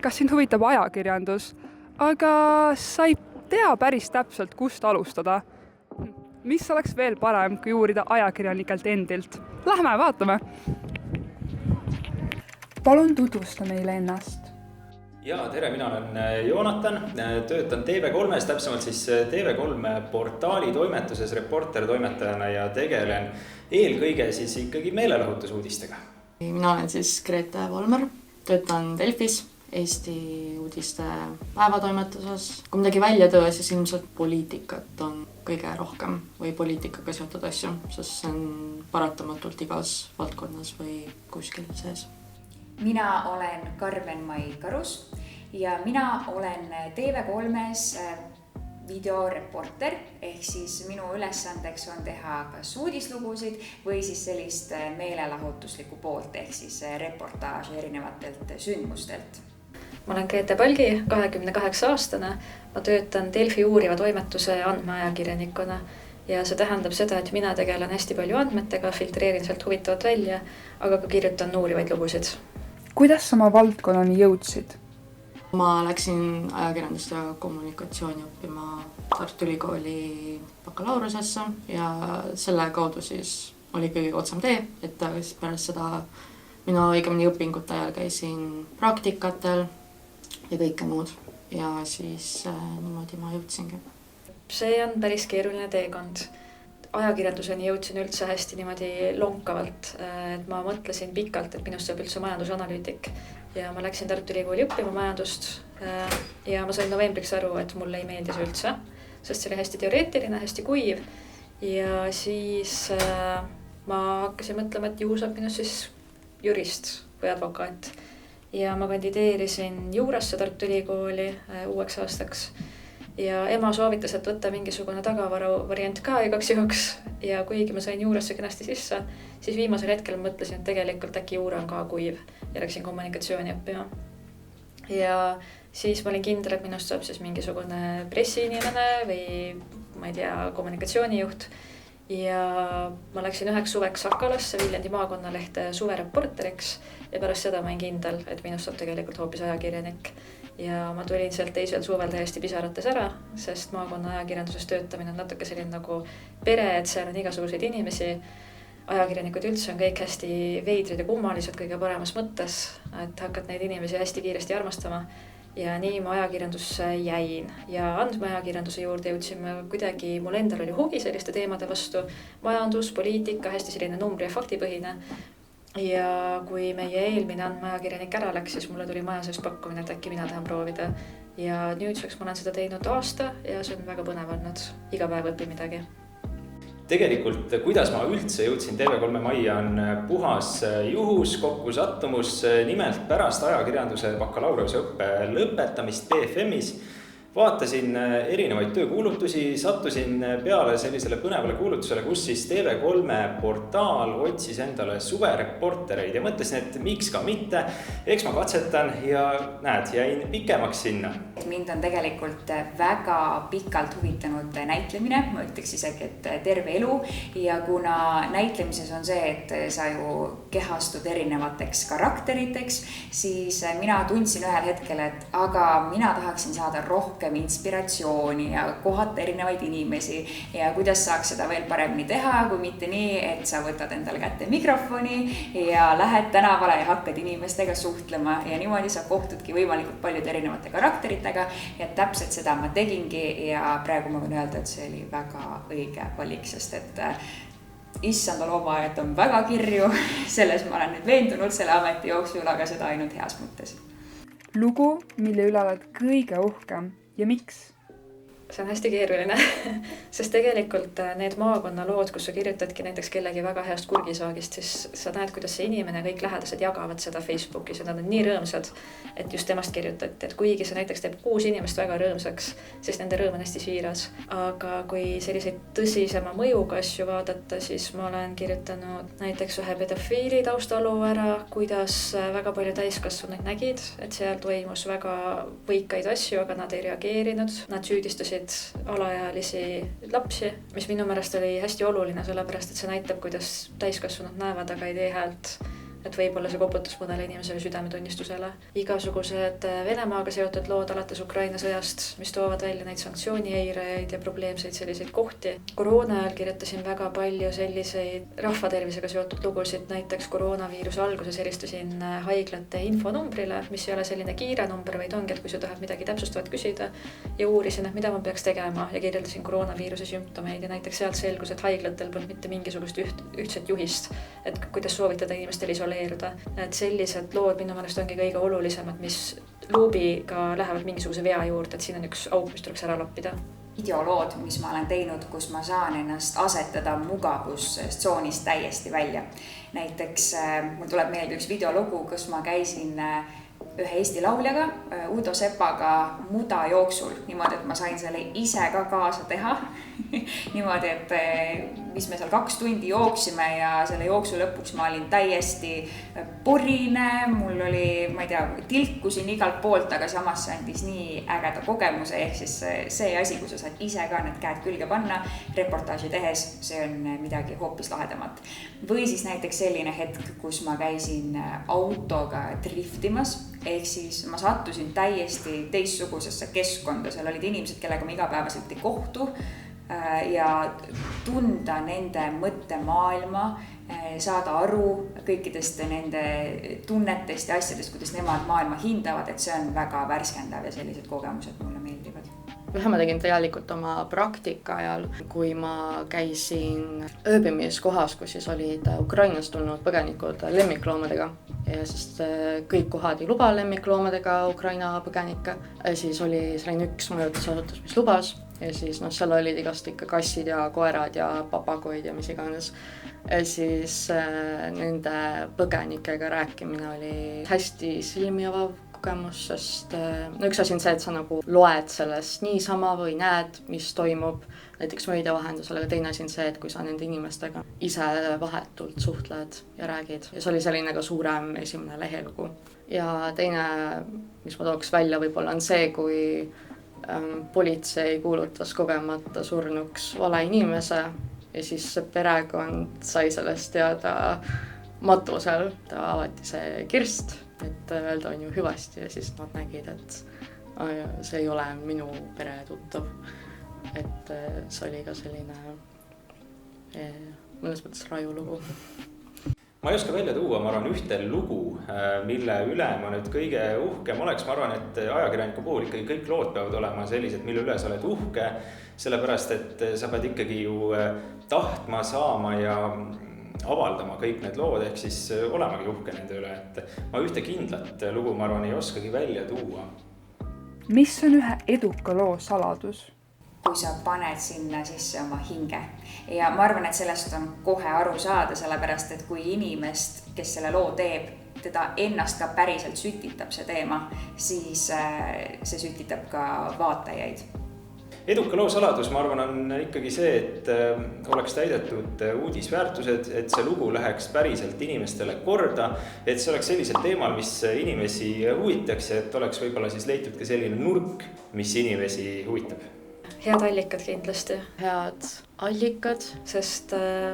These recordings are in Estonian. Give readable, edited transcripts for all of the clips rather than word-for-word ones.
kas sind huvitab ajakirjandus, aga sa ei tea päris täpselt, kust alustada. Mis oleks veel parem, kui uurida ajakirjanikelt endilt? Lähme vaatame! Palun tutvusta meile ennast. Ja, tere, mina olen Joonatan, töötan TV3-s, täpsemalt siis TV3 portaali toimetuses reporter-toimetajana ja tegelen eelkõige siis ikkagi meelelahutusuudistega. Mina olen siis Grete Volmer, töötan Delfis, Eesti uudiste päevatoimetuses. Kui midagi välja töö, siis ilmselt poliitikat on kõige rohkem või poliitikaga seotud asju, sest see on paratamatult igas valdkonnas või kuskil sees. Mina olen Karmen-Mai Karus ja mina olen TV3-s videoreporter, ehk siis minu ülesandeks on teha kas uudislugusid või siis sellist meelelahutuslikku poolt, ehk siis reportaaži erinevatelt sündmustelt. Ma olen Grete Palgi, 28-aastane. Ma töötan Delfi uuriva toimetuse andmeajakirjanikuna ja see tähendab seda, et mina tegelen hästi palju andmetega, filtreerin sealt huvitavat välja, aga ka kirjutan uurivaid lugusid. Kuidas oma valdkonnani jõudsid? Ma läksin ajakirjandust ja kommunikatsiooni õppima Tartu Ülikooli bakalaureusesse ja selle kaudu siis oli kõige otsam tee, et pärast seda mina õigemini õpingute ajal käisin praktikatel ja kõike muud ja siis niimoodi ma jõudsingi. See on päris keeruline teekond. Ajakirjanduseni jõudsin üldse hästi niimoodi lonkavalt, et ma mõtlesin pikalt, et minust saab üldse majandusanalüütik ja ma läksin Tartu Ülikooli õppima majandust ja ma sain novembriks aru, et mulle ei meeldis üldse, sest see oli hästi teoreetiline, hästi kuiv ja siis ma hakkasin mõtlema, et ju saab minust siis jurist või advokaat ja ma kandideerisin juurasse Tartu Ülikooli uueks aastaks. Ja ema soovitas, et võtta mingisugune tagavaru variant ka igaks juhuks ja kuigi ma sain juurasse kenasti sisse, siis viimasel hetkel mõtlesin, et tegelikult äkki juura on ka kuiv ja läksin kommunikatsiooni õppima. Ja siis ma olin kindel, et minust saab siis mingisugune pressiinimene või ma ei tea, kommunikatsioonijuht ja ma läksin üheks suveks Sakalasse Viljandi maakonnalehte suvereporteriks ja pärast seda ma olin kindel, et minust saab tegelikult hoopis ajakirjanik. Ja ma tulin sealt teisel suvel täiesti pisarates ära, sest maakonna ajakirjanduses töötamine on natuke selline nagu pere, et seal on igasuguseid inimesi. Ajakirjanikud üldse on kõik hästi veidrid ja kummalised kõige paremas mõttes, et hakkad neid inimesi hästi kiiresti armastama. Ja nii ma ajakirjandusse jäin ja andmeajakirjanduse juurde jõudsime kuidagi, mul endal oli huvi selliste teemade vastu, majandus, poliitika, hästi selline numbri- ja faktipõhine. Ja kui meie eelmine andmeajakirjanik ära läks, siis mulle tuli maja seest pakkumine, et äkki mina tahan proovida. Ja nüüdseks ma olen seda teinud aasta ja see on väga põnev olnud. Iga päev õpi midagi. Tegelikult, kuidas ma üldse jõudsin TV3 majja on puhas juhus, kokku sattumus. Nimelt pärast ajakirjanduse bakalaureusõppe lõpetamist BFM-is vaatasin erinevaid töökuulutusi, sattusin peale sellisele põnevale kuulutusele, kus siis TV3 portaal otsis endale suvereportereid ja mõtlesin, et miks ka mitte, eks ma katsetan ja näed, jäin pikemaks sinna. Mind on tegelikult väga pikalt huvitanud näitlemine, ma ütleks isegi, et terve elu ja kuna näitlemises on see, et sa ju kehastud erinevateks karakteriteks, siis mina tundsin ühel hetkel, et aga mina tahaksin saada rohkem inspiratsiooni ja kohata erinevaid inimesi ja kuidas saaks seda veel paremini teha, kui mitte nii, et sa võtad endale kätte mikrofoni ja lähed tänavale ja hakkad inimestega suhtlema ja niimoodi sa kohtudki võimalikult paljude erinevate karakteritega ja täpselt seda ma tegingi ja praegu ma võin öelda, et see oli väga õige valik, sest et issanda loomaaed on väga kirju, selles ma olen nüüd veendunud selle ameti jooksul, aga seda ainult heas mõttes. Lugu, mille üle oled kõige uhkem ja miks? See on hästi keeruline, sest tegelikult need maakonnalood, kus sa kirjutadki näiteks kellegi väga heast kurgisaagist, siis sa näed, kuidas see inimene kõik lähedased jagavad seda Facebookis ja nad on nii rõõmsad, et just temast kirjutati, et kuigi see näiteks teeb 6 inimest väga rõõmsaks, siis nende rõõm on hästi siiras. Aga kui selliseid tõsisema mõjuga asju vaadata, siis ma olen kirjutanud näiteks ühe pedofiili taustalu ära, kuidas väga palju täiskasvanud nägid, et seal toimus väga võikaid asju, aga nad ei reageerinud. Nad süüdistasid alaealisi lapsi, mis minu meelest oli hästi oluline, sellepärast et see näitab, kuidas täiskasvanud näevad, aga ei tee häält. et võib-olla see koputas mõnele inimesele südametunnistusele. Igasugused Venemaaga seotud lood alates Ukraina sõjast, mis toovad välja neid sanktsioonieirejaid ja probleemseid selliseid kohti. Koroona ajal kirjutasin väga palju selliseid rahvatervisega seotud lugusid, näiteks koroonaviiruse alguses helistasin haiglate infonumbrile, mis ei ole selline kiire number, vaid ongi, et kui sa tahad midagi täpsustavat küsida ja uurisin, et mida ma peaks tegema ja kirjeldasin koroonaviiruse sümptomeid ja näiteks sealt selgus, et haiglatel polnud mitte mingisugust ühtset juhist, et kuidas soovitada inimestel isoleeruda. Et sellised lood minu meelest ongi kõige olulisemad, mis luubiga lähevad mingisuguse vea juurde, et siin on üks auk, mis tuleks ära loppida. Videolood, mis ma olen teinud, kus ma saan ennast asetada mugavustsoonist täiesti välja. Näiteks mul tuleb meelde üks videolugu, kus ma käisin ühe Eesti lauljaga, Udo Sepaga muda jooksul, niimoodi, et ma sain selle ise ka kaasa teha. Niimoodi, et mis me seal 2 tundi jooksime ja selle jooksu lõpuks ma olin täiesti porine, mul oli, ma ei tea, tilkusin igalt poolt, aga samas see andis nii ägeda kogemuse, ehk siis see asi, kui sa saad ise ka need käed külge panna reportaaži tehes, see on midagi hoopis lahedamat. Või siis näiteks selline hetk, kus ma käisin autoga driftimas, ehk siis ma sattusin täiesti teistsugusesse keskkonda, seal olid inimesed, kellega ma igapäevaselt ei kohtu ja tunda nende mõttemaailma, saada aru kõikidest nende tunnetest ja asjadest, kuidas nemad maailma hindavad, et see on väga värskendav ja sellised kogemused mulle meeldivad. Ühe ma tegin tegelikult oma praktika ajal, kui ma käisin ööbimiskohas, kus siis olid Ukrainast tulnud põgenikud lemmikloomadega ja sest kõik kohad ei luba lemmikloomadega Ukraina põgenikke. Siis oli selline üks majutusasutus, mis lubas ja siis seal olid igast ikka kassid ja koerad ja papagoid ja mis iganes. Ja siis nende põgenikega rääkimine oli hästi silmiavav kogemus, sest üks asi on see, et sa nagu loed sellest niisama või näed, mis toimub näiteks meedia vahendusel, aga teine asi on see, et kui sa nende inimestega ise vahetult suhtled ja räägid. Ja see oli selline ka suurem esimene lehelugu. Ja teine, mis ma tooks välja võib-olla on see, kui politsei kuulutas kogemata surnuks vale inimese ja siis see perekond sai sellest teada matusel. Ta avati see kirst, et öelda on ju hüvasti ja siis nad nägid, et see ei ole minu pere tuttav. Et see oli ka selline mõnes mõttes raju lugu. Ma ei oska välja tuua, ma arvan, ühte lugu, mille üle ma nüüd kõige uhkem oleks. Ma arvan, et ajakirjaniku puhul ikkagi kõik lood peavad olema sellised, mille üle sa oled uhke, sellepärast, et sa pead ikkagi ju tahtma, saama ja avaldama kõik need lood, ehk siis olemagi uhke nende üle, et ma ühte kindlat lugu, ma arvan, ei oskagi välja tuua. Mis on ühe eduka loo saladus? Kui sa paned sinna sisse oma hinge. Ja ma arvan, et sellest on kohe aru saada, sellepärast, et kui inimest, kes selle loo teeb, teda ennast ka päriselt sütitab see teema, siis see sütitab ka vaatajaid. Eduka loo saladus, ma arvan, on ikkagi see, et oleks täidetud uudisväärtused, et see lugu läheks päriselt inimestele korda, et see oleks sellisel teemal, mis inimesi huvitaks ja et oleks võib-olla siis leitud ka selline nurk, mis inimesi huvitab. Head allikad kindlasti. Head allikad. Sest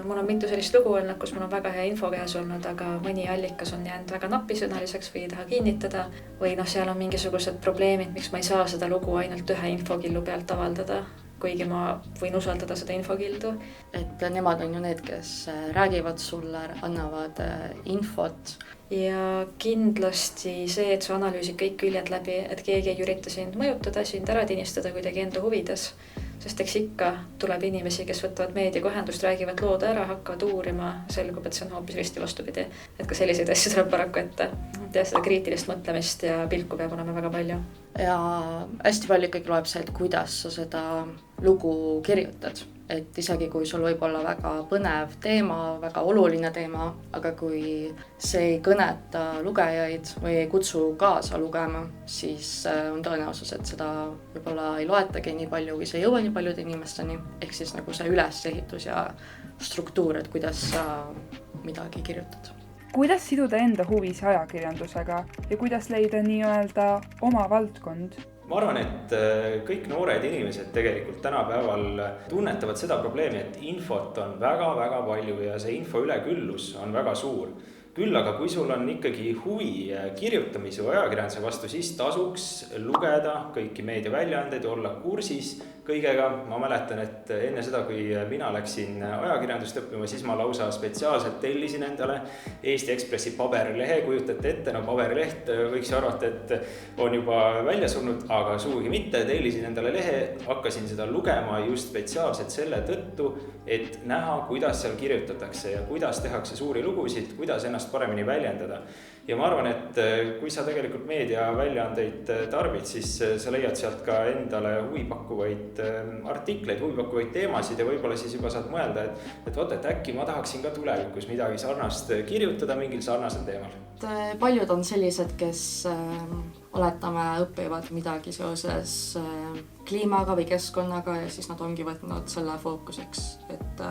mul on mitu sellist lugu olnud, kus mul on väga hea info käes olnud, aga mõni allikas on jäänud väga napisõnaliseks või ei taha kinnitada. Või seal on mingisugused probleemid, miks ma ei saa seda lugu ainult ühe infokillu pealt avaldada, kuigi ma võin usaldada seda infokildu. Et nemad on ju need, kes räägivad sulle, annavad infot. Ja kindlasti see, et sa analüüsid kõik küljed läbi, et keegi ei ürita sind mõjutada, sind ära tinistada kuidagi enda huvides. Sest eks ikka tuleb inimesi, kes võtavad meediakohendust, räägivad lood ära, hakkavad uurima, selgub, et see on hoopis risti vastupidi. Et ka selliseid asju tuleb paraku ette. Ja seda kriitilist mõtlemist ja pilku peab olema väga palju. Ja hästi palju ikkagi loeb see, et kuidas sa seda lugu kirjutad. Et isegi kui sul võib olla väga põnev teema, väga oluline teema, aga kui see ei kõneta lugejaid või ei kutsu kaasa lugema, siis on tõenäosus, et seda võib-olla ei loetagi nii palju, kui see ei jõua nii paljude inimesteni. Ehk siis nagu see ülesehitus ja struktuur, et kuidas sa midagi kirjutad. Kuidas siduda enda huvis ajakirjandusega ja kuidas leida nii-öelda oma valdkond? Ma arvan, et kõik noored inimesed tegelikult tänapäeval tunnetavad seda probleemi, et infot on väga-väga palju ja see info üleküllus on väga suur. küll aga kui sul on ikkagi huvi kirjutamise või ajakirjanduse vastu, siis tasuks lugeda kõiki meediaväljaandeid, olla kursis kõigega. Ma mäletan, et enne seda, kui mina läksin ajakirjandust õppima, siis ma lausa spetsiaalselt tellisin endale Eesti Ekspressi paberlehe. Kujutate ette, no paberleht võiks arvata, et on juba välja surnud, aga sugugi mitte. Tellisin endale lehe, hakkasin seda lugema just spetsiaalselt selle tõttu, et näha, kuidas seal kirjutatakse ja kuidas tehakse suuri lugusid, kuidas ennast paremini väljendada. Ja ma arvan, et kui sa tegelikult meediaväljaandeid tarbid, siis sa leiad sealt ka endale huvipakkuvaid artikleid, huvipakkuvaid teemasid ja võib-olla siis juba saad mõelda, et vaata, et äkki ma tahaksin ka tulevikus midagi sarnast kirjutada mingil sarnasel teemal. Paljud on sellised, kes oletame õpivad midagi seoses kliimaga või keskkonnaga ja siis nad ongi võtnud selle fookuseks, et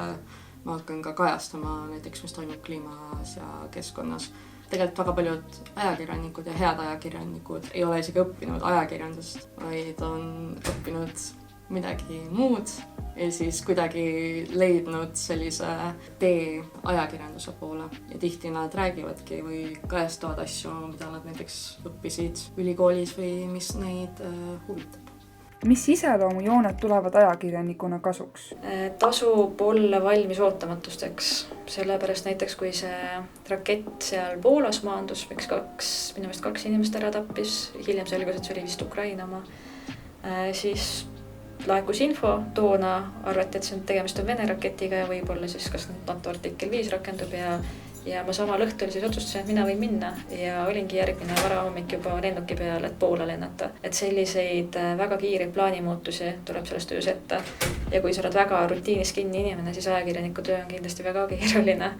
ma hakkan ka kajastama näiteks, mis toimub kliimas ja keskkonnas. Tegelikult väga paljud ajakirjanikud ja head ajakirjanikud ei ole isegi õppinud ajakirjandust, vaid on õppinud midagi muud ja siis kuidagi leidnud sellise tee ajakirjanduse poole. Ja tihti nad räägivadki või kajastavad asju, mida nad näiteks õppisid ülikoolis või mis neid huvitab. Mis iseloomujooned tulevad ajakirjanikuna kasuks? Tasub olla valmis ootamatusteks, sellepärast näiteks kui see rakett seal Poolas maandus, minu meelest 2 inimest ära tappis, hiljem selgus, et see oli vist Ukraina oma, siis laekus info, toona arvati, et see tegemist on Vene raketiga ja võib-olla siis kas NATO artikkel 5 rakendub ja ma samal õhtul siis otsustasin, et mina võin minna ja olingi järgmine varahommik juba lennuki peal, et Poola lennata. Et selliseid väga kiireid plaanimuutusi tuleb selles töös ette ja kui sa oled väga rutiinis kinni inimene, siis ajakirjaniku töö on kindlasti väga keeruline.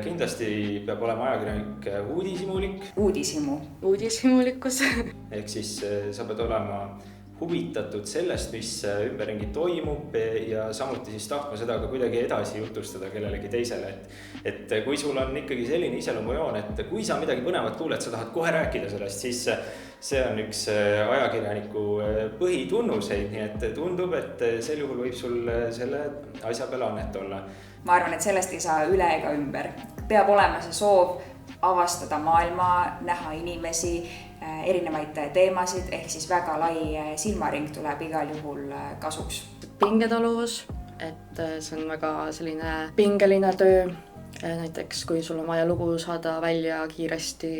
Kindlasti peab olema ajakirjanik uudishimulik. Uudishimulikkus. Ehk siis sa pead olema huvitatud sellest, mis ümberringi toimub ja samuti siis tahtma seda ka kuidagi edasi jutustada kellelegi teisele. Et kui sul on ikkagi selline iseloomujoon, et kui sa midagi põnevat kuuled, sa tahad kohe rääkida sellest, siis see on üks ajakirjaniku põhitunnuseid, nii et tundub, et sel juhul võib sul selle asja peale annet olla. Ma arvan, et sellest ei saa üle ega ümber. Peab olema see soov avastada maailma, näha inimesi, erinevaid teemasid, ehk siis väga lai silmaring tuleb igal juhul kasuks. Pingetaluvus, et see on väga selline pingeline töö. Näiteks kui sul on vaja lugu saada välja kiiresti,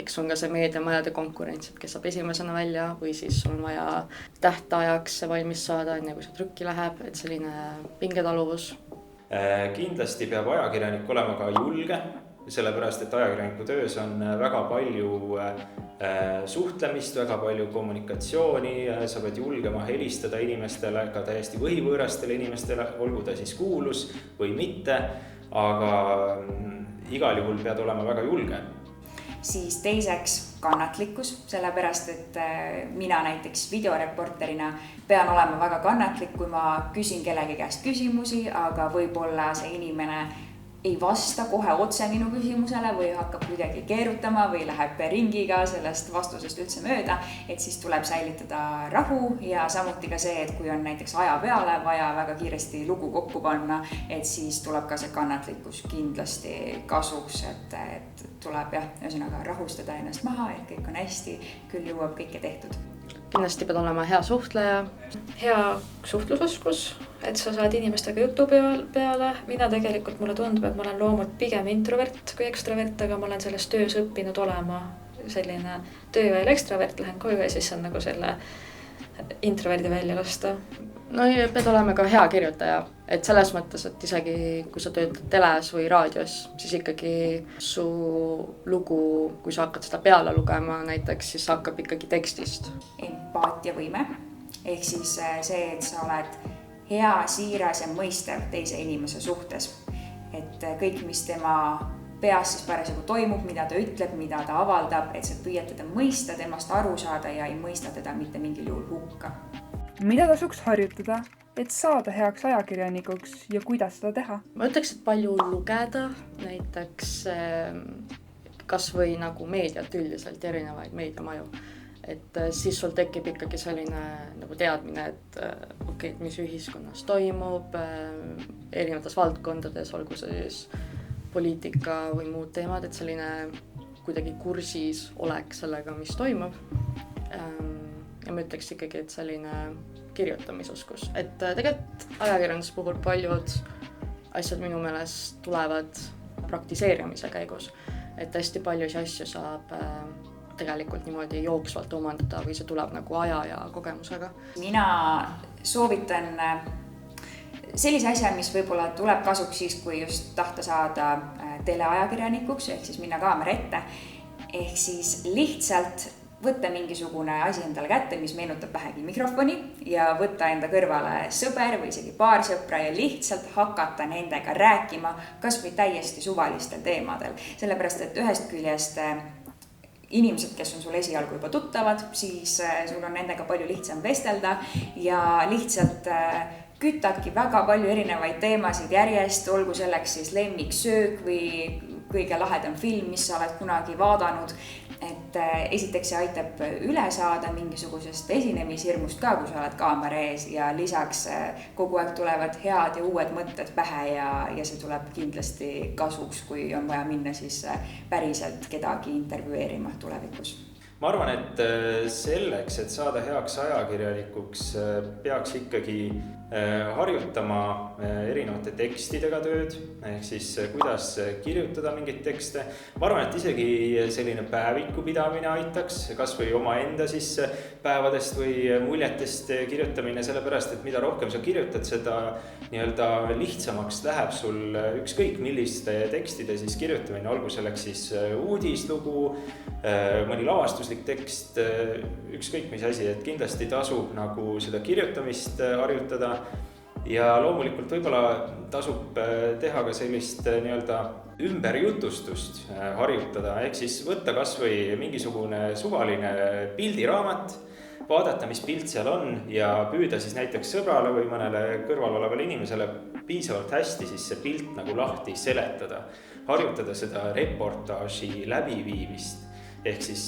eks on ka see meediamajade konkurents, et kes saab esimesena välja või siis sul on vaja tähtajaks valmis saada, enne kui see trükki läheb, et selline pingetaluvus. Kindlasti peab ajakirjanik olema ka julge, sellepärast, et ajakirjaniku töös on väga palju suhtlemist, väga palju kommunikatsiooni, sa pead julgema helistada inimestele, ka täiesti võhivõõrastele inimestele, olgu ta siis kuulus või mitte, aga igal juhul pead olema väga julge. Siis teiseks kannatlikkus, sellepärast, et mina näiteks videoreporterina pean olema väga kannatlik, kui ma küsin kellegi käest küsimusi, aga võib-olla see inimene ei vasta kohe otse minu küsimusele või hakkab kuidagi keerutama või läheb ringiga sellest vastusest üldse mööda, et siis tuleb säilitada rahu ja samuti ka see, et kui on näiteks aja peale vaja väga kiiresti lugu kokku panna, et siis tuleb ka see kannatlikkus kindlasti kasuks, et tuleb ühesõnaga rahustada ennast maha, et kõik on hästi, küll jõuab kõike tehtud. Kindlasti pead olema hea suhtleja. Hea suhtlusoskus, et sa saad inimestega jutu peale. Mina tegelikult mulle tundub, et ma olen loomult pigem introvert kui ekstravert, aga ma olen selles töös õppinud olema selline tööväel ekstravert, lähen koju ja siis on nagu selle introverdi välja lasta. No ja pead olema ka hea kirjutaja, et selles mõttes, et isegi kui sa töötad teles või raadios, siis ikkagi su lugu, kui sa hakkad seda peale lugema näiteks, siis hakkab ikkagi tekstist. Empaatiavõime, ehk siis see, et sa oled hea, siiras ja mõistev teise inimese suhtes. Et kõik, mis tema peas siis parasjagu toimub, mida ta ütleb, mida ta avaldab, et sa püüad teda mõista, temast aru saada ja ei mõista teda mitte mingil juhul hukka. Mida tasuks harjutada, et saada heaks ajakirjanikuks ja kuidas seda teha? Ma ütleks, et palju lugeda, näiteks kas või nagu meediat üldiselt, erinevaid meediamaju. Et siis sul tekib ikkagi selline nagu teadmine, et mis ühiskonnas toimub, erinevates valdkondades, olgu see siis poliitika või muud teemad, et selline kuidagi kursis oleks sellega, mis toimub. Ja ma ütleks ikkagi, et selline kirjutamisoskus, et tegelikult ajakirjanduse puhul paljud asjad minu meelest tulevad praktiseerimise käigus, et hästi paljusid asju saab tegelikult niimoodi jooksvalt omandada või see tuleb nagu aja ja kogemusega. Mina soovitan sellise asja, mis võib-olla tuleb kasuks siis, kui just tahta saada teleajakirjanikuks, ehk siis minna kaamera ette, ehk siis lihtsalt võtta mingisugune asi endale kätte, mis meenutab vähegi mikrofoni ja võtta enda kõrvale sõber või isegi paar sõpra ja lihtsalt hakata nendega rääkima kas või täiesti suvalistel teemadel. Sellepärast, et ühest küljest inimesed, kes on sul esialgu juba tuttavad, siis sul on nendega palju lihtsam vestelda ja lihtsalt kütadki väga palju erinevaid teemasid järjest, olgu selleks siis lemmiksöök või kõige lahedam film, mis sa oled kunagi vaadanud. Et esiteks see aitab üle saada mingisugusest esinemishirmust ka, kui sa oled kaamera ees ja lisaks kogu aeg tulevad head ja uued mõtted pähe ja see tuleb kindlasti kasuks, kui on vaja minna siis päriselt kedagi intervjueerima tulevikus. Ma arvan, et selleks, et saada heaks ajakirjanikuks, peaks ikkagi harjutama erinevate tekstidega tööd, ehk siis kuidas kirjutada mingeid tekste. Ma arvan, et isegi selline päeviku pidamine aitaks, kas või omaenda siis päevadest või muljetest kirjutamine, sellepärast, et mida rohkem sa kirjutad, seda nii-öelda lihtsamaks läheb sul ükskõik milliste tekstide siis kirjutamine, olgu selleks siis uudislugu, mõni lavastuslik tekst, ükskõik mis asi, et kindlasti tasub nagu seda kirjutamist harjutada ja loomulikult võib-olla tasub teha ka sellist nii-öelda ümberjutustust harjutada, ehk siis võtta kas või mingisugune suvaline pildiraamat, vaadata, mis pilt seal on ja püüda siis näiteks sõbrale või mõnele kõrval olevale inimesele piisavalt hästi siis see pilt nagu lahti seletada, harjutada seda reportaaži läbiviimist ehk siis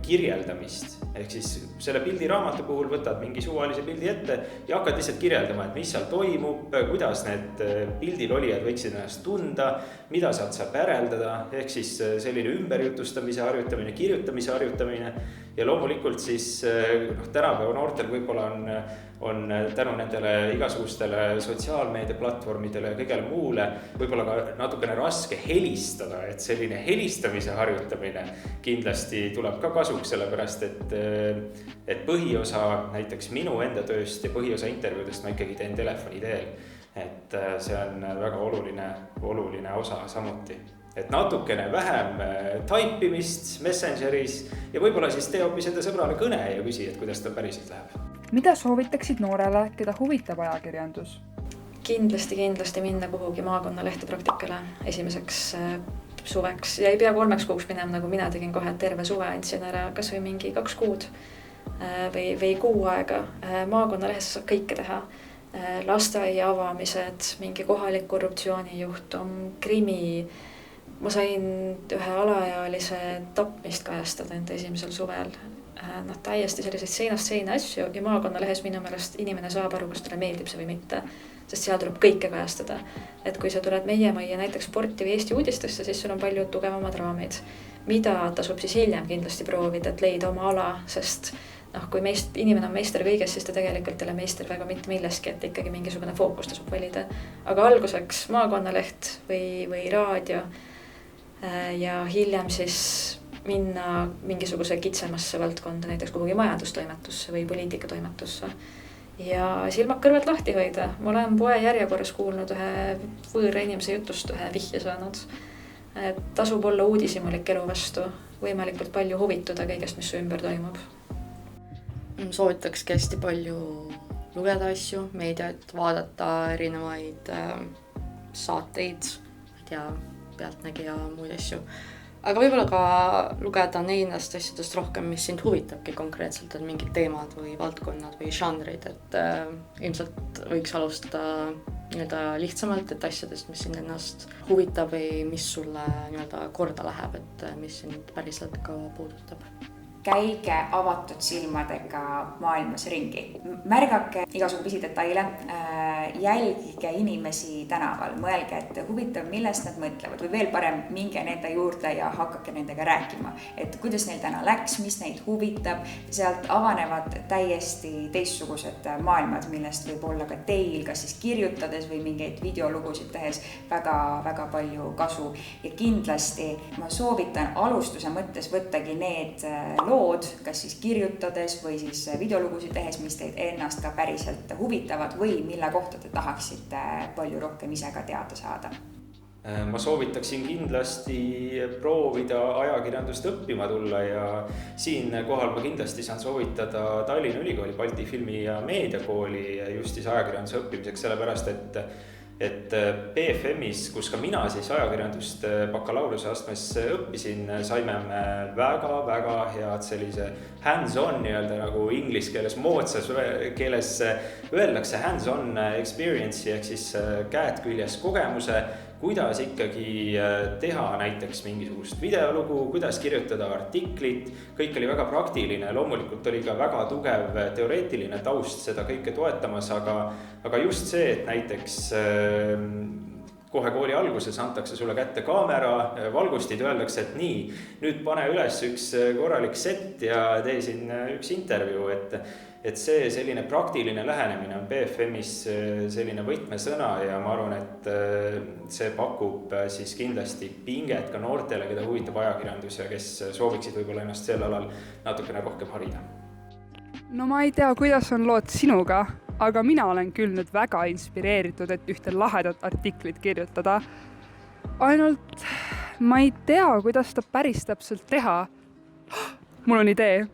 kirjeldamist, ehk siis selle pildiraamatu puhul võtad mingi suvalise pildi ette ja hakkad lihtsalt kirjeldama, et mis seal toimub, kuidas need pildil olijad võiksid ennast tunda, mida sealt saab järeldada, ehk siis selline ümberjutustamise harjutamine, kirjutamise harjutamine ja loomulikult siis tänapäeva noortel võib-olla on tänu nendele igasugustele sotsiaalmeediaplatvormidele ja kõigele muule võib-olla ka natukene raske helistada, et selline helistamise harjutamine kindlasti tuleb ka kasuks, sellepärast et põhiosa näiteks minu enda tööst ja põhiosa intervjuudest ma ikkagi teen telefoni teel, et see on väga oluline osa samuti. Et natukene vähem taipimist Messengeris ja võib-olla siis tee hoopis enda sõbrale kõne ja küsi, et kuidas ta päriselt läheb. Mida soovitaksid noorele, keda huvitab ajakirjandus? Kindlasti minna kuhugi maakonnalehte praktikale esimeseks suveks ja ei pea 3 kuuks minema, nagu mina tegin kohe terve suve, andsin ära kas või mingi 2 kuud või kuu aega. Maakonnalehes saab kõike teha. Lasteaia avamised, mingi kohalik korruptsioonijuhtum, krimi. Ma sain ühe alaealise tapmist kajastada enda esimesel suvel. Täiesti selliseid seinast seina asju ja maakonnalehes minu meelest inimene saab aru, kas talle meeldib see või mitte, sest seal tuleb kõike kajastada. Et kui sa tuled meie majja näiteks sporti või Eesti uudistesse, siis sul on palju tugevamad raamid, mida tasub siis hiljem kindlasti proovida, et leida oma ala, sest kui inimene on meister kõiges, siis ta tegelikult ei ole meister väga mitte milleski, et ikkagi mingisugune fookus tasub valida. Aga alguseks maakonnaleht või raadio ja hiljem siis minna mingisuguse kitsemasse valdkonda, näiteks kuhugi majandustoimetusse või poliitikatoimetusse ja silmad kõrvalt lahti hoida. Ma olen poe järjekorras kuulnud ühe võõra inimese jutust ühe vihje saanud. Et tasub olla uudishimulik elu vastu, võimalikult palju huvituda kõigest, mis su ümber toimub. Soovitakski hästi palju lugeda asju, meediat, vaadata erinevaid saateid, Pealtnägija, muid asju. Aga võib-olla ka lugeda nendest asjadest rohkem, mis sind huvitabki konkreetselt, et mingid teemad või valdkonnad või žanrid, et ilmselt võiks alustada nii-öelda lihtsamalt, et asjadest, mis sind ennast huvitab või mis sulle nii-öelda korda läheb, et mis sind päriselt ka puudutab. Käige avatud silmadega maailmas ringi. Märgake igasugu pisidetaile jälgige inimesi tänaval, mõelge, et huvitav, millest nad mõtlevad või veel parem, minge nende juurde ja hakake nendega rääkima, et kuidas neil täna läks, mis neid huvitab, sealt avanevad täiesti teistsugused maailmad, millest võib olla ka teil, kas siis kirjutades või mingeid videolugusid tehes väga palju kasu. Ja kindlasti ma soovitan alustuse mõttes võttagi need lood, kas siis kirjutades või siis videolugusid tehes, mis teid ennast ka päriselt huvitavad või mille kohta te tahaksite palju rohkem ise ka teada saada. Ma soovitaksin kindlasti proovida ajakirjandust õppima tulla ja siin kohal ma kindlasti saan soovitada Tallinna Ülikooli Balti Filmi- ja Meediakooli just siis ajakirjanduse õppimiseks, sellepärast et BFM-is, kus ka mina siis ajakirjandust bakalaureuse astmes õppisin, saime väga head sellise hands-on nii-öelda nagu inglise keeles, moodsas keeles öeldakse hands-on experience'i ehk siis käed küljes kogemuse, kuidas ikkagi teha näiteks mingisugust videolugu, kuidas kirjutada artiklit, kõik oli väga praktiline, loomulikult oli ka väga tugev teoreetiline taust seda kõike toetamas, aga just see, et näiteks kohe kooli alguses antakse sulle kätte kaamera, valgustid, öeldakse, et nii, nüüd pane üles üks korralik set ja tee siin üks intervjuu, et see selline praktiline lähenemine on BFM-is selline võtmesõna ja ma arvan, et see pakub siis kindlasti pinget ka noortele, keda huvitab ajakirjandus ja kes sooviksid võib-olla ennast sel alal natukene rohkem harida. No ma ei tea, kuidas on lood sinuga, aga mina olen küll nüüd väga inspireeritud, et ühte lahedat artiklit kirjutada. Ainult ma ei tea, kuidas ta päris täpselt teha. Mul on idee.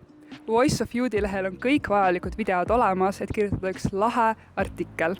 Voice of Youth'i lehel on kõik vajalikud videod olemas, et kirjutada üks lahe artikkel.